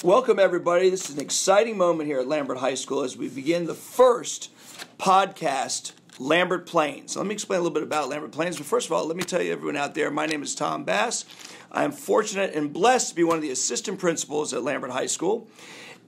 Welcome, everybody. This is an exciting moment here at Lambert High School as we begin the first podcast, Lambert Plains. Let me explain a little bit about Lambert Plains. But first of all, let me tell you, everyone out there, my name is Tom Bass. I am fortunate and blessed to be one of the assistant principals at Lambert High School.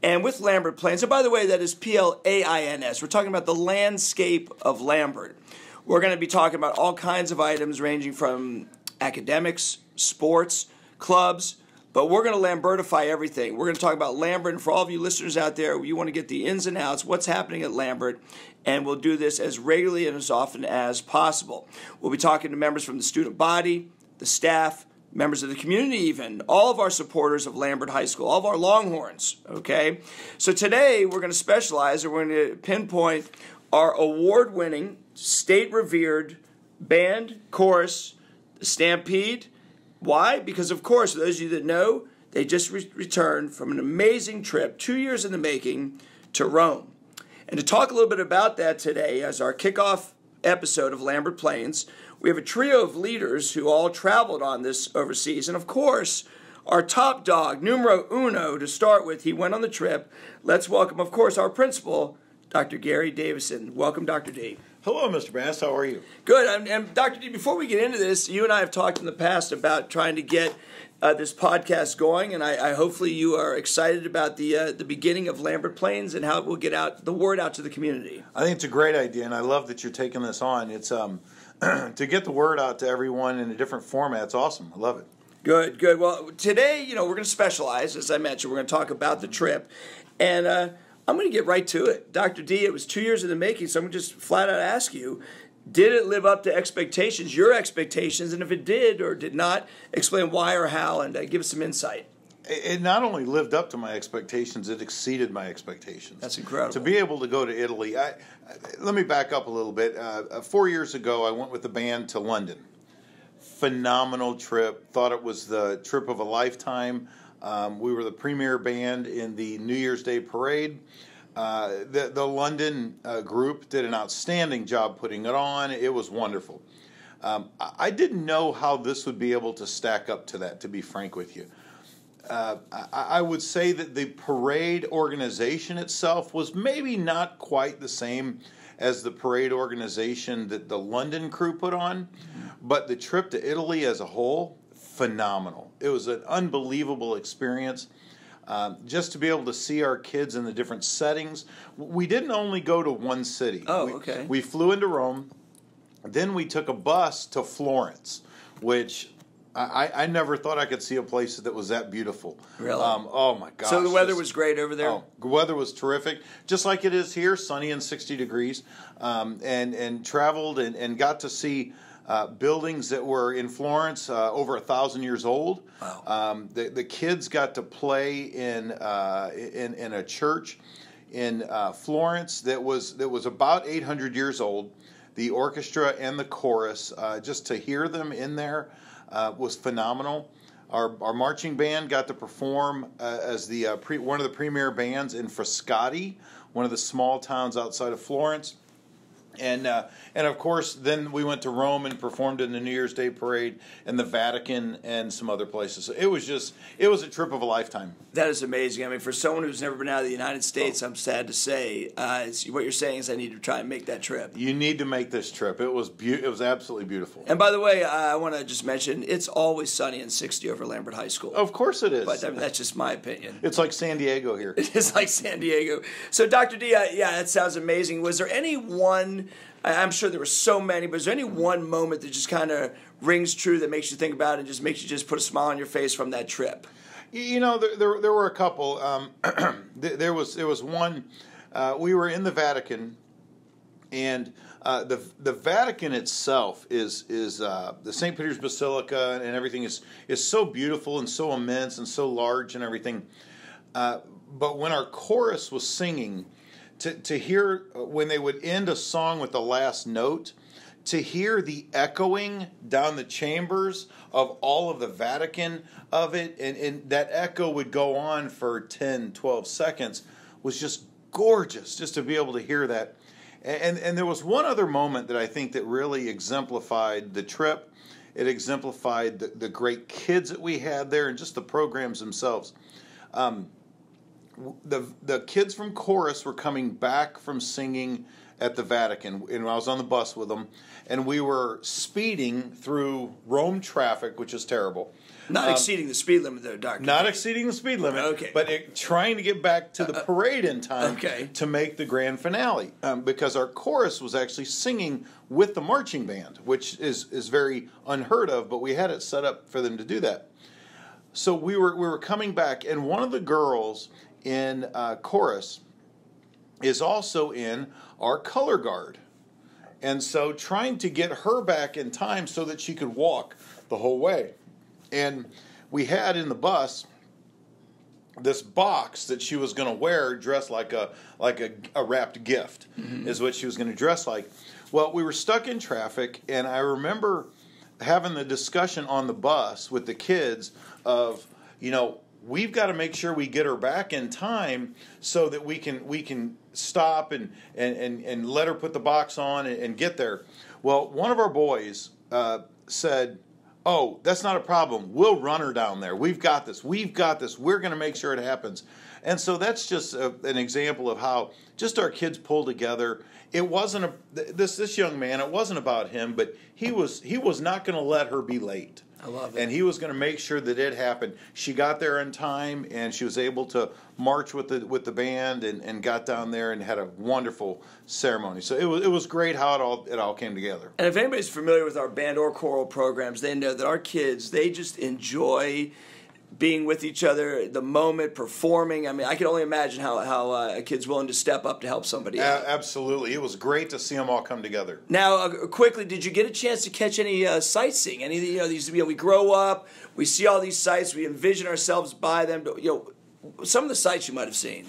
And with Lambert Plains, and by the way, that is Plains. We're talking about the landscape of Lambert. We're going to be talking about all kinds of items ranging from academics, sports, clubs, but we're going to Lambertify everything. We're going to talk about Lambert, and for all of you listeners out there, you want to get the ins and outs, what's happening at Lambert, and we'll do this as regularly and as often as possible. We'll be talking to members from the student body, the staff, members of the community even, all of our supporters of Lambert High School, all of our Longhorns, okay? So today we're going to specialize, and we're going to pinpoint our award-winning, state-revered band, chorus, the Stampede. Why? Because, of course, those of you that know, they just returned from an amazing trip, 2 years in the making, to Rome. And to talk a little bit about that today, as our kickoff episode of Lambert Plains, we have a trio of leaders who all traveled on this overseas. And, of course, our top dog, numero uno, to start with, he went on the trip. Let's welcome, of course, our principal, Dr. Gary Davison. Welcome, Dr. D. Hello, Mr. Bass. How are you? Good. And Dr. D, before we get into this, you and I have talked in the past about trying to get this podcast going, and I hopefully you are excited about the beginning of Lambert Plains and how it will get out the word out to the community. I think it's a great idea, and I love that you're taking this on. It's to get the word out to everyone in a different format. It's awesome. I love it. Good. Well, today, we're going to specialize, as I mentioned. We're going to talk about the trip, and I'm going to get right to it. Dr. D, it was 2 years in the making, so I'm going to just flat out ask you, did it live up to expectations, your expectations? And if it did or did not, explain why or how, and give us some insight. It not only lived up to my expectations, it exceeded my expectations. That's incredible. To be able to go to Italy, let me back up a little bit. 4 years ago, I went with the band to London. Phenomenal trip. Thought it was the trip of a lifetime. We were the premier band in the New Year's Day parade. The London group did an outstanding job putting it on. It was wonderful. I didn't know how this would be able to stack up to that, to be frank with you. I would say that the parade organization itself was maybe not quite the same as the parade organization that the London crew put on, but the trip to Italy as a whole, phenomenal. It was an unbelievable experience. Just to be able to see our kids in the different settings. We didn't only go to one city. Okay. We flew into Rome. Then we took a bus to Florence, which I never thought I could see a place that was that beautiful. Really? Oh, my gosh. So the weather was great over there? Oh, the weather was terrific, just like it is here, sunny and 60 degrees. And traveled and got to see buildings that were in Florence over 1,000 years old. Wow. The kids got to play in a church in Florence that was about 800 years old. The orchestra and the chorus, just to hear them in there was phenomenal. Our marching band got to perform as the one of the premier bands in Frascati, one of the small towns outside of Florence. And of course, then we went to Rome and performed in the New Year's Day parade and the Vatican and some other places. So it was a trip of a lifetime. That is amazing. I mean, for someone who's never been out of the United States, I'm sad to say, what you're saying is I need to try and make that trip. You need to make this trip. It was absolutely beautiful. And by the way, I want to just mention, it's always sunny and 60 over Lambert High School. Of course it is. But I mean, that's just my opinion. It's like San Diego here. It is like San Diego. So, Dr. D, yeah, that sounds amazing. Was there any one, I'm sure there were so many, but is there any one moment that just kind of rings true that makes you think about it and just makes you just put a smile on your face from that trip? There were a couple. There was one. We were in the Vatican, and the Vatican itself is the St. Peter's Basilica and everything is so beautiful and so immense and so large and everything. But when our chorus was singing, to hear when they would end a song with the last note, to hear the echoing down the chambers of all of the Vatican of it, and that echo would go on for 10, 12 seconds, was just gorgeous, just to be able to hear that. And there was one other moment that I think that really exemplified the trip. It exemplified the great kids that we had there and just the programs themselves. the kids from chorus were coming back from singing at the Vatican, and I was on the bus with them, and we were speeding through Rome traffic, which is terrible. Not exceeding the speed limit, though, Doctor. Not exceeding the speed limit, okay. But trying to get back to the parade in time to make the grand finale, because our chorus was actually singing with the marching band, which is very unheard of, but we had it set up for them to do that. So we were coming back, and one of the girls in chorus is also in our color guard. And so trying to get her back in time so that she could walk the whole way. And we had in the bus this box that she was going to wear, dressed like a wrapped gift, is what she was going to dress like. Well, we were stuck in traffic, and I remember having the discussion on the bus with the kids of, we've got to make sure we get her back in time so that we can stop and let her put the box on and get there. Well, one of our boys said, "Oh, that's not a problem. We'll run her down there. We've got this. We're going to make sure it happens." And so that's just an example of how just our kids pull together. It wasn't this young man. It wasn't about him, but he was not going to let her be late. I love it. And he was going to make sure that it happened. She got there in time, and she was able to march with the band and got down there and had a wonderful ceremony. So it was great how it all came together. And if anybody's familiar with our band or choral programs, they know that our kids, they just enjoy being with each other, the moment, performing. I mean, I can only imagine how a kid's willing to step up to help somebody out. Absolutely. It was great to see them all come together. Now, quickly, did you get a chance to catch any sightseeing? Any of these, we grow up, we see all these sights, we envision ourselves by them. Some of the sights you might have seen.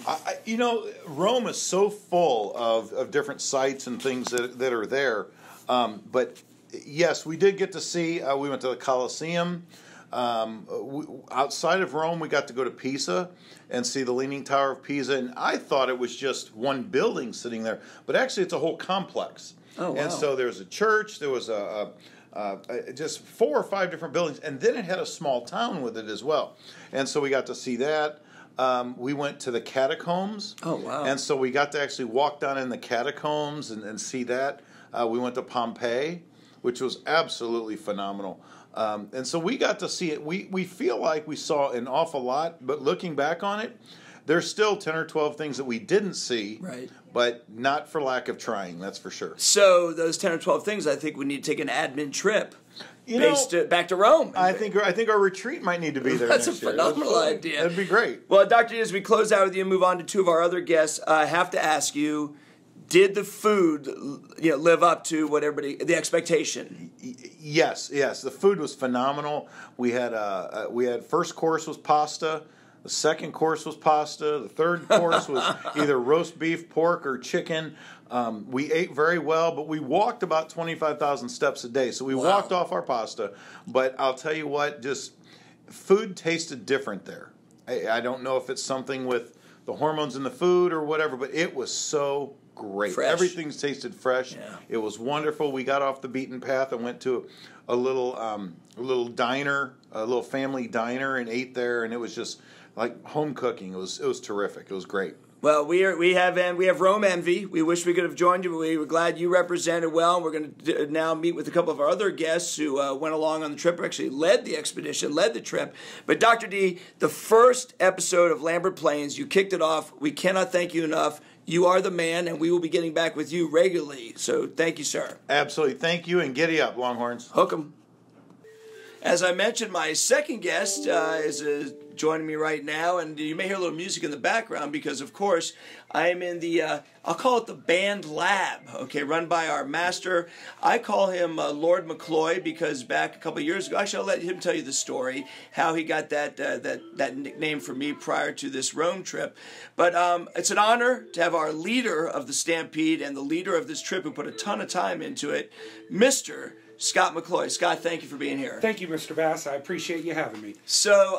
Rome is so full of different sights and things that are there. But yes, we did get to see, we went to the Colosseum. Outside of Rome, we got to go to Pisa and see the Leaning Tower of Pisa, and I thought it was just one building sitting there, but actually it's a whole complex. Oh, wow. And so there was a church, there was just 4 or 5 different buildings, and then it had a small town with it as well. And so we got to see that. We went to the catacombs. Oh, wow. And so we got to actually walk down in the catacombs and see that. We went to Pompeii, which was absolutely phenomenal. And so we got to see it. We feel like we saw an awful lot, but looking back on it, there's still 10 or 12 things that we didn't see, right? But not for lack of trying, that's for sure. So those 10 or 12 things, I think we need to take an admin trip back to Rome. I think our retreat might need to be there That's next year. A phenomenal idea. That'd be great. Well, Dr. D, as we close out with you and move on to 2 of our other guests, I have to ask you, did the food, live up to what the expectation? Yes. The food was phenomenal. We had first course was pasta, the second course was pasta, the third course was either roast beef, pork, or chicken. We ate very well, but we walked about 25,000 steps a day. So we walked off our pasta. But I'll tell you what, just food tasted different there. I don't know if it's something with the hormones in the food or whatever, but it was so great. Fresh. Everything tasted fresh. Yeah. It was wonderful. We got off the beaten path and went to a little diner, a little family diner, and ate there, and it was just like home cooking. It was terrific. It was great. Well, we have Rome envy. We wish we could have joined you, but we were glad you represented well. And we're going to now meet with a couple of our other guests who went along on the trip, actually led the expedition, led the trip. But Dr. D, the first episode of Lambert Plains, you kicked it off. We cannot thank you enough. You are the man, and we will be getting back with you regularly. So thank you, sir. Absolutely. Thank you, and giddy up, Longhorns. Hook 'em. As I mentioned, my second guest is joining me right now, and you may hear a little music in the background because, of course, I am in the, I'll call it the band lab, okay, run by our master. I call him Lord McCloy because back a couple of years ago, actually I'll let him tell you the story, how he got that nickname for me prior to this Rome trip. But it's an honor to have our leader of the Stampede and the leader of this trip who put a ton of time into it, Mr. Scott McCloy. Scott, thank you for being here. Thank you, Mr. Bass. I appreciate you having me. So,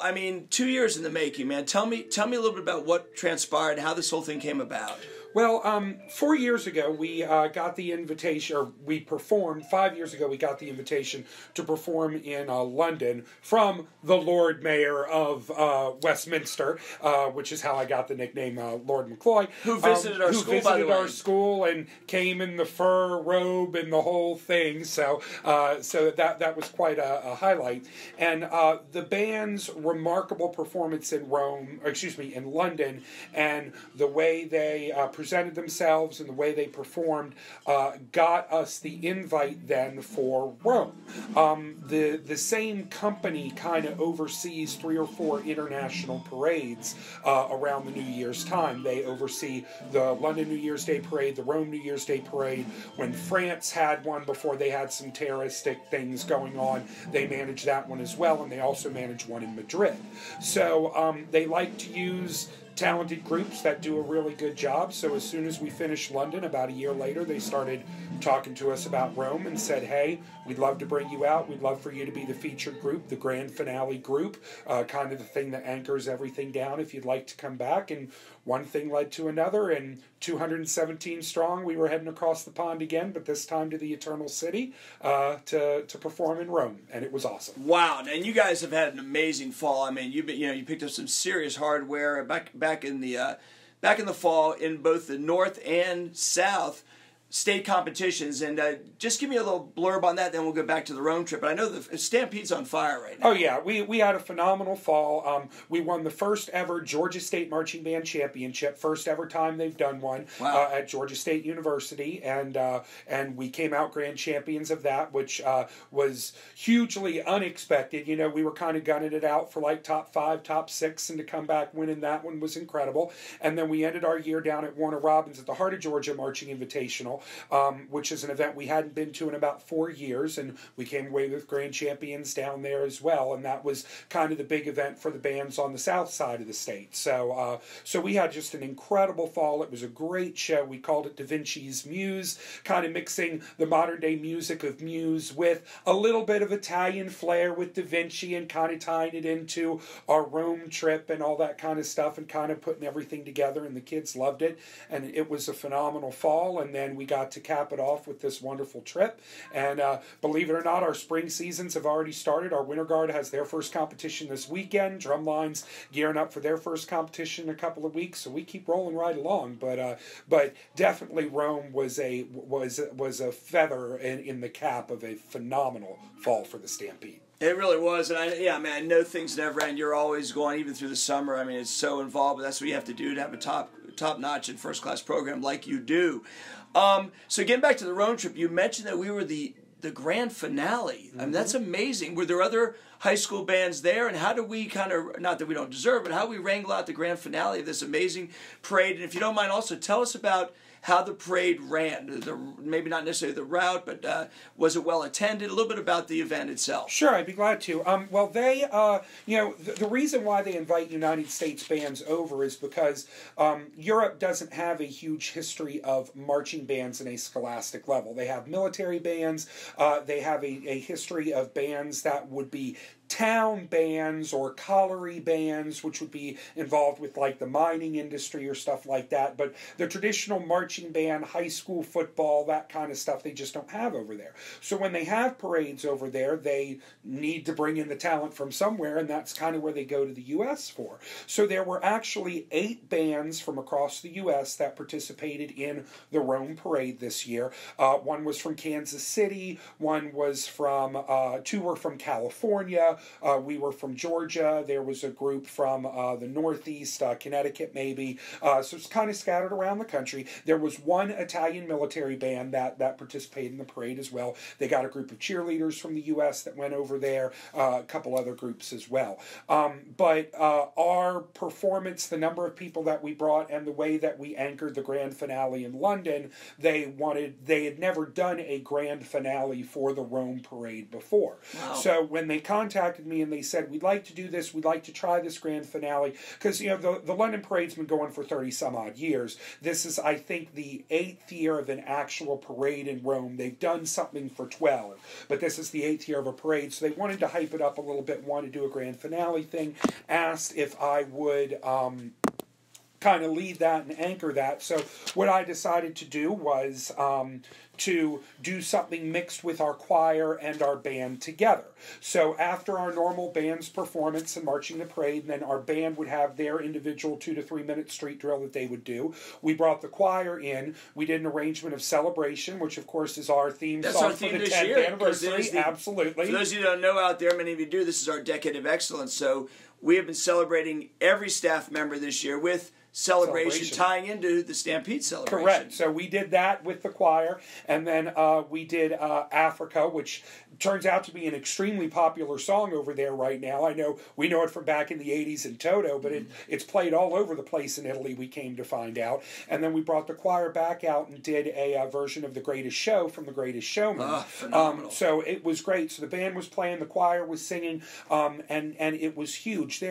2 years in the making, man. Tell me a little bit about what transpired and how this whole thing came about. Well, 4 years ago, we got the invitation, or we performed, 5 years ago, we got the invitation to perform in London from the Lord Mayor of Westminster, which is how I got the nickname Lord McCloy. Who visited our school, by the way. Who visited our school and came in the fur robe and the whole thing, so that was quite a highlight. And the band's remarkable performance in in London, and the way they presented themselves and the way they performed got us the invite then for Rome. The same company kind of oversees 3 or 4 international parades around the New Year's time. They oversee the London New Year's Day Parade, the Rome New Year's Day Parade. When France had one before they had some terroristic things going on, they managed that one as well, and they also managed one in Madrid. So they like to use talented groups that do a really good job. So as soon as we finished London, about a year later, they started talking to us about Rome and said, hey, we'd love to bring you out. We'd love for you to be the featured group, the grand finale group, kind of the thing that anchors everything down if you'd like to come back. And one thing led to another, and 217 strong, we were heading across the pond again, but this time to the Eternal City to perform in Rome, and it was awesome. Wow, and you guys have had an amazing fall. I mean, you picked up some serious hardware back in the fall in both the North and South state competitions, and just give me a little blurb on that, then we'll go back to the Rome trip. But I know the Stampede's on fire right now. Oh yeah, we had a phenomenal fall. We won the first ever Georgia State Marching Band Championship, first ever time they've done one. Wow. At Georgia State University, and we came out grand champions of that, which was hugely unexpected. You know, we were kind of gunning it out for like top 5, top 6, and to come back winning that one was incredible. And then we ended our year down at Warner Robins at the Heart of Georgia Marching Invitational, which is an event we hadn't been to in about 4 years, and we came away with grand champions down there as well, and that was kind of the big event for the bands on the south side of the state. So we had just an incredible fall. It was a great show. We called it Da Vinci's Muse, kind of mixing the modern day music of Muse with a little bit of Italian flair with Da Vinci, and kind of tying it into our Rome trip and all that kind of stuff, and kind of putting everything together, and the kids loved it, and it was a phenomenal fall. And then we got to cap it off with this wonderful trip, and believe it or not, our spring seasons have already started. Our Winter Guard has their first competition this weekend. Drumline's gearing up for their first competition in a couple of weeks, so we keep rolling right along. But definitely Rome was a feather in the cap of a phenomenal fall for the Stampede. It really was, and I know things never end. You're always going, even through the summer. I mean, it's so involved, but that's what you have to do to have a top-notch and first-class program like you do. So getting back to the Rome trip, you mentioned that we were the grand finale. I mean, that's amazing. Were there other high school bands there, and how do we kind of, not that we don't deserve it, how do we wrangle out the grand finale of this amazing parade? And if you don't mind, also tell us about how the parade ran. Maybe not necessarily the route, but was it well attended? A little bit about the event itself. Sure, I'd be glad to. Well, they, the reason why they invite United States bands over is because Europe doesn't have a huge history of marching bands in a scholastic level. They have military bands. They have a history of bands that would be town bands or colliery bands, which would be involved with like the mining industry or stuff like that. But the traditional marching band, high school football, that kind of stuff, they just don't have over there. So when they have parades over there, they need to bring in the talent from somewhere, and that's kind of where they go to the U.S. for. So there were actually 8 bands from across the U.S. that participated in the Rome parade this year. One was from Kansas City, one was from, 2 were from California, we were from Georgia. There was a group from the Northeast, Connecticut maybe. So it's kind of scattered around the country. There was one Italian military band that participated in the parade as well. They got a group of cheerleaders from the U.S. that went over there, a couple other groups as well. But our performance, the number of people that we brought, and the way that we anchored the grand finale in London, they had never done a grand finale for the Rome parade before. Wow. So when they contacted me and they said, we'd like to do this, we'd like to try this grand finale, because the London parade's been going for 30 some odd years. This is, I think, the 8th year of an actual parade in Rome. They've done something for 12, but this is the 8th year of a parade, so they wanted to hype it up a little bit, wanted to do a grand finale thing, asked if I would kind of lead that and anchor that. So what I decided to do was to do something mixed with our choir and our band together. So after our normal band's performance and marching the parade, then our band would have their individual 2 to 3 minute street drill that they would do. We brought the choir in. We did an arrangement of Celebration, which of course is our theme song for the 10th anniversary. Absolutely. For those of you who don't know out there, many of you do, this is our Decade of Excellence. So we have been celebrating every staff member this year with Celebration tying into the Stampede celebration. Correct. So we did that with the choir, and then we did Africa, which turns out to be an extremely popular song over there right now. I know we know it from back in the 80s in Toto, but it's played all over the place in Italy, we came to find out. And then we brought the choir back out and did a version of The Greatest Show from The Greatest Showman. Phenomenal. So it was great. So the band was playing, the choir was singing, and it was huge.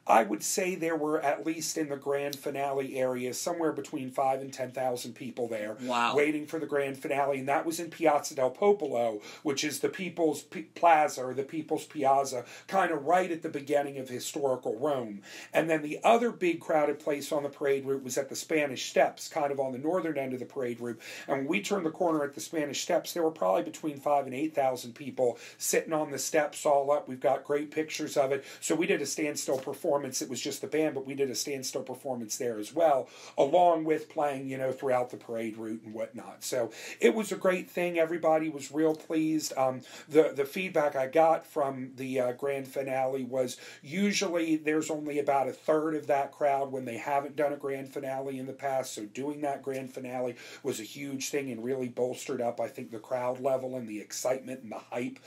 I would say there were at least in the grand finale area somewhere between 5,000 and 10,000 people there waiting for the grand finale, and that was in Piazza del Popolo, which is the People's Plaza or the People's Piazza, kind of right at the beginning of historical Rome. And then the other big crowded place on the parade route was at the Spanish Steps, kind of on the northern end of the parade route. And when we turned the corner at the Spanish Steps, there were probably between 5,000 and 8,000 people sitting on the steps all up. We've got great pictures of it. So we did a standstill performance. It was just the band, but we did a standstill performance there as well, along with playing, throughout the parade route and whatnot. So it was a great thing. Everybody was real pleased. The feedback I got from the grand finale was usually there's only about a third of that crowd when they haven't done a grand finale in the past. So doing that grand finale was a huge thing and really bolstered up, I think, the crowd level and the excitement and the hype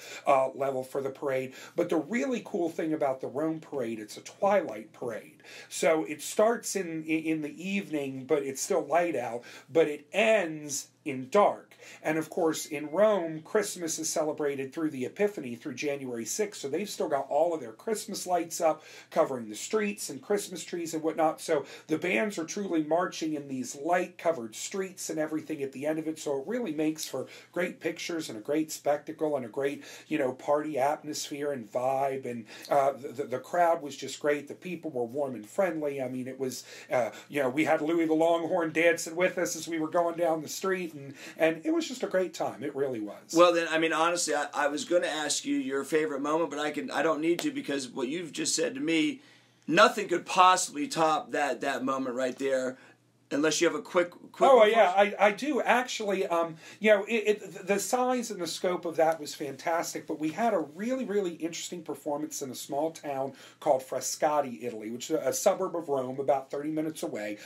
level for the parade. But the really cool thing about the Rome parade, it's a twilight parade. So it starts in the evening, but it's still light out, but it ends in dark. And of course, in Rome, Christmas is celebrated through the Epiphany, through January 6th, so they've still got all of their Christmas lights up, covering the streets and Christmas trees and whatnot. So the bands are truly marching in these light-covered streets and everything at the end of it, so it really makes for great pictures and a great spectacle and a great, party atmosphere and vibe, and the crowd was just great. The people were warm and friendly. I mean, it was, we had Louis the Longhorn dancing with us as we were going down the street, and it was just a great time. It really was. Well, then, honestly, I was going to ask you your favorite moment, but I don't need to, because what you've just said to me, nothing could possibly top that moment right there. Unless you have a quick. Oh yeah, I do actually. The size and the scope of that was fantastic. But we had a really, really interesting performance in a small town called Frascati, Italy, which is a suburb of Rome, about 30 minutes away,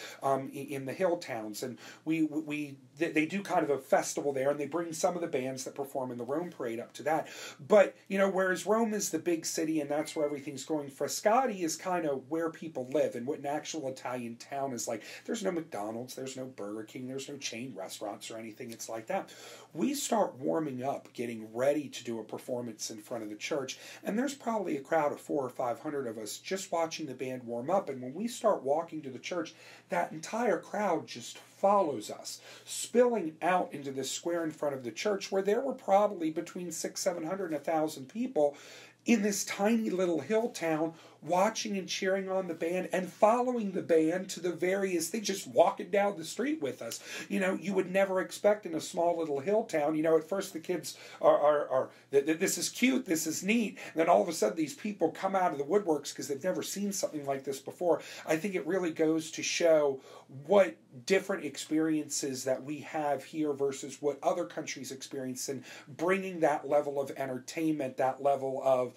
in the hill towns. And they do kind of a festival there, and they bring some of the bands that perform in the Rome parade up to that. But whereas Rome is the big city and that's where everything's going, Frascati is kind of where people live and what an actual Italian town is like. There's no McDonald's, there's no Burger King, there's no chain restaurants or anything. It's like that. We start warming up, getting ready to do a performance in front of the church, and there's probably a crowd of 400 or 500 of us just watching the band warm up. And when we start walking to the church, that entire crowd just follows us, spilling out into the square in front of the church, where there were probably between 600, 700, and 1,000 people in this tiny little hill town, watching and cheering on the band and following the band to the various things, just walking down the street with us. You would never expect in a small little hill town. At first the kids are this is cute, this is neat, and then all of a sudden these people come out of the woodworks because they've never seen something like this before. I think it really goes to show what different experiences that we have here versus what other countries experience, and bringing that level of entertainment, that level of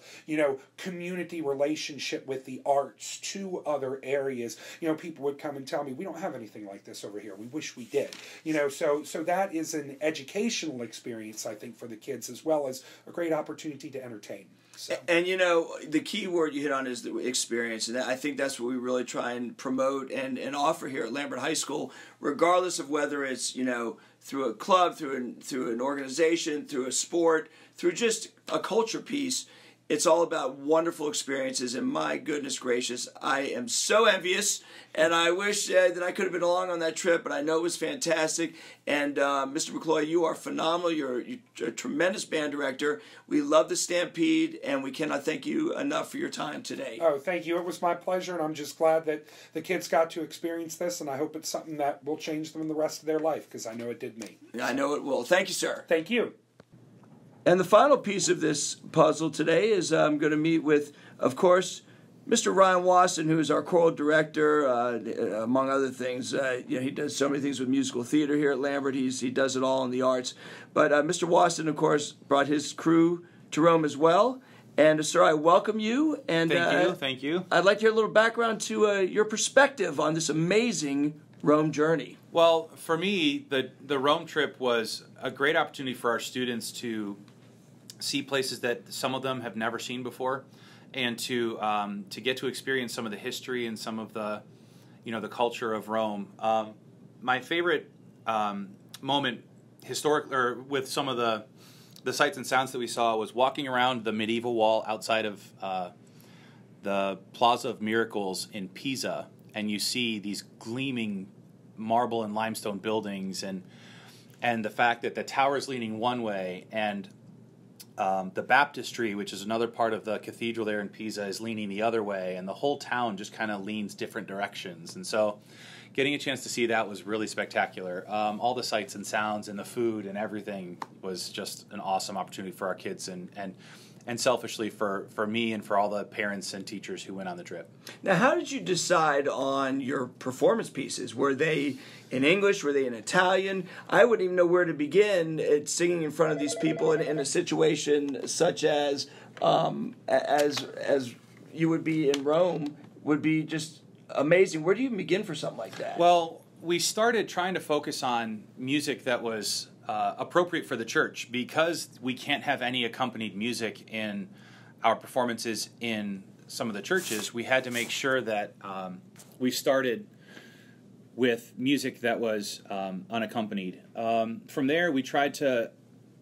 community relationship with the arts to other areas. People would come and tell me, we don't have anything like this over here. We wish we did. So that is an educational experience, I think, for the kids, as well as a great opportunity to entertain. So. And the key word you hit on is the experience, and I think that's what we really try and promote and offer here at Lambert High School, regardless of whether it's through a club, through an organization, through a sport, through just a culture piece. It's all about wonderful experiences, and my goodness gracious, I am so envious, and I wish that I could have been along on that trip, but I know it was fantastic. And Mr. McCloy, you are phenomenal. You're a tremendous band director. We love the Stampede, and we cannot thank you enough for your time today. Oh, thank you. It was my pleasure, and I'm just glad that the kids got to experience this, and I hope it's something that will change them in the rest of their life, because I know it did me. I know it will. Thank you, sir. Thank you. And the final piece of this puzzle today is I'm going to meet with, of course, Mr. Ryan Wason, who is our choral director, among other things. He does so many things with musical theater here at Lambert. He does it all in the arts. But Mr. Wason, of course, brought his crew to Rome as well. And, sir, I welcome you. And Thank you. I'd like to hear a little background to your perspective on this amazing Rome journey. Well, for me, the Rome trip was a great opportunity for our students to see places that some of them have never seen before, and to get to experience some of the history and some of the culture of Rome. My favorite moment with some of the sights and sounds that we saw was walking around the medieval wall outside of the Plaza of Miracles in Pisa, and you see these gleaming marble and limestone buildings, and the fact that the tower is leaning one way, and the baptistry, which is another part of the cathedral there in Pisa, is leaning the other way, and the whole town just kind of leans different directions. And so getting a chance to see that was really spectacular. All the sights and sounds and the food and everything was just an awesome opportunity for our kids, and selfishly for me and for all the parents and teachers who went on the trip. Now, how did you decide on your performance pieces? Were they in English? Were they in Italian? I wouldn't even know where to begin at singing in front of these people in a situation such as you would be in Rome would be just amazing. Where do you even begin for something like that? Well, we started trying to focus on music that was appropriate for the church, because we can't have any accompanied music in our performances in some of the churches. We had to make sure that we started with music that was unaccompanied. From there, we tried to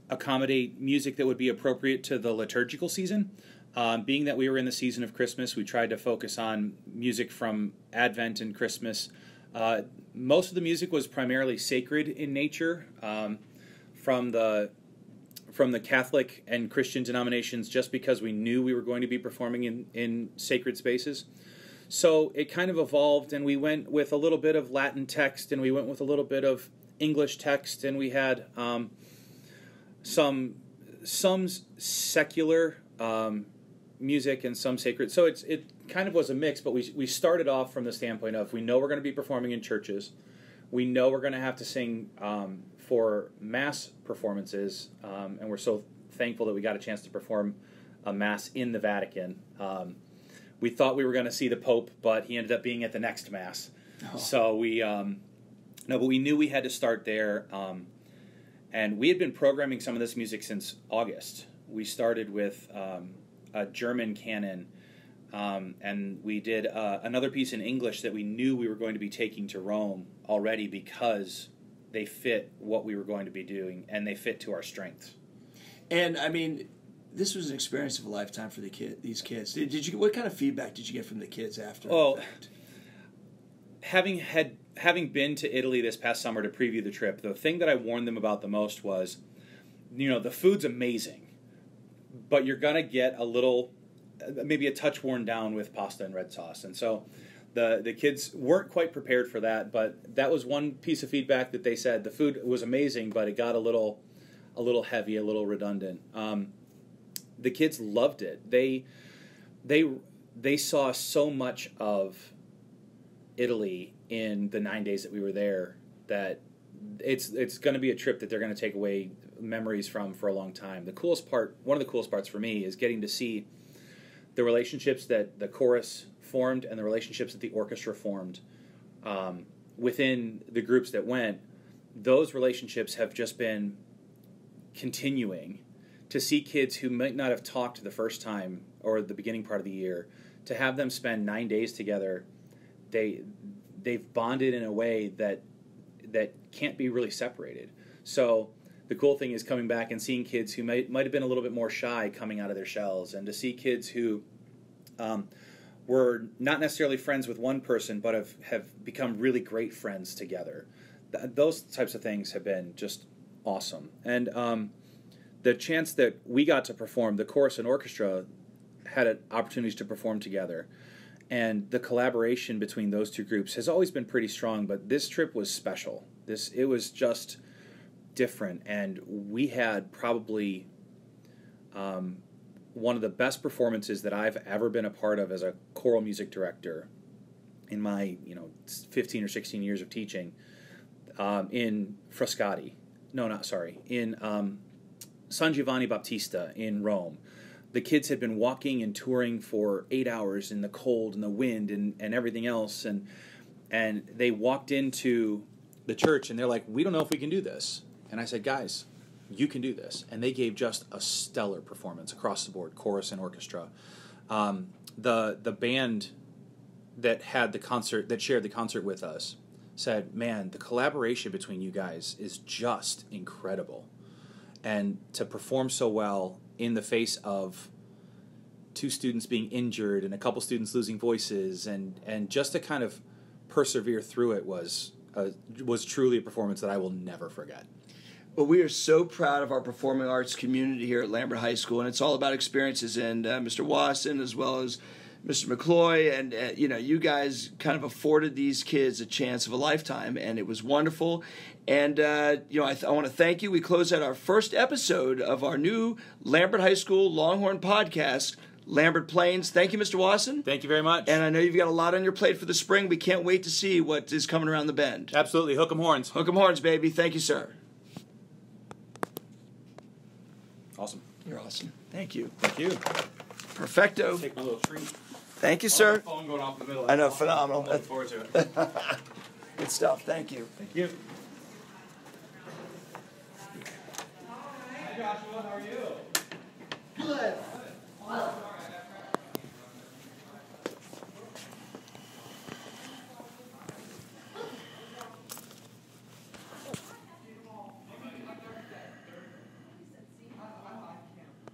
accommodate music that would be appropriate to the liturgical season. Being that we were in the season of Christmas, we tried to focus on music from Advent and Christmas. Most of the music was primarily sacred in nature, from the Catholic and Christian denominations, just because we knew we were going to be performing in sacred spaces. So it kind of evolved, and we went with a little bit of Latin text, and we went with a little bit of English text, and we had some secular music and some sacred. So it kind of was a mix, but we started off from the standpoint of, we know we're going to be performing in churches. We know we're going to have to sing for Mass performances, and we're so thankful that we got a chance to perform a Mass in the Vatican. We thought we were going to see the Pope, but he ended up being at the next Mass. Oh. So but we knew we had to start there, and we had been programming some of this music since August. We started with a German canon, and we did another piece in English that we knew we were going to be taking to Rome already, because they fit what we were going to be doing, and they fit to our strengths. And, I mean, this was an experience of a lifetime for these kids. What kind of feedback did you get from the kids after that? Having been to Italy this past summer to preview the trip, the thing that I warned them about the most was, the food's amazing, but you're going to get a little, maybe a touch worn down with pasta and red sauce. And so the kids weren't quite prepared for that, but that was one piece of feedback that they said. The food was amazing, but it got a little heavy, a little redundant. The kids loved it. They saw so much of Italy in the 9 days that we were there that it's going to be a trip that they're going to take away memories from for a long time. One of the coolest parts for me is getting to see the relationships that the chorus formed and the relationships that the orchestra formed within the groups that went. Those relationships have just been continuing. To see kids who might not have talked the first time or the beginning part of the year, to have them spend 9 days together, they've bonded in a way that can't be really separated. So the cool thing is coming back and seeing kids who might have been a little bit more shy coming out of their shells, and to see kids who were not necessarily friends with one person, but have become really great friends together. Those types of things have been just awesome. And the chance that we got to perform, the chorus and orchestra had opportunities to perform together. And the collaboration between those two groups has always been pretty strong, but this trip was special. It was just different, and we had probably one of the best performances that I've ever been a part of as a choral music director in my 15 or 16 years of teaching in Frascati. In San Giovanni Battista in Rome. The kids had been walking and touring for 8 hours in the cold and the wind and everything else, and they walked into the church and they're like, we don't know if we can do this. And I said, guys, you can do this. And they gave just a stellar performance across the board, chorus and orchestra. The band that had the concert, that shared the concert with us, said, man, the collaboration between you guys is just incredible. And to perform so well in the face of 2 students being injured and a couple students losing voices, and just to kind of persevere through it was truly a performance that I will never forget. Well, we are so proud of our performing arts community here at Lambert High School, and it's all about experiences. And Mr. Wason, as well as Mr. McCloy, and you guys kind of afforded these kids a chance of a lifetime, and it was wonderful. And I want to thank you. We close out our first episode of our new Lambert High School Longhorn podcast, Lambert Plains. Thank you, Mr. Wason. Thank you very much. And I know you've got a lot on your plate for the spring. We can't wait to see what is coming around the bend. Absolutely. Hook 'em horns. Hook 'em horns, baby. Thank you, sir. Awesome. You're awesome. Thank you. Thank you. Perfecto. Take my little treat. Thank you, sir. Phone going off in the middle. I know, phenomenal. I'm looking forward to it. Good stuff. Thank you. Thank you. Hi, Joshua. How are you? Good.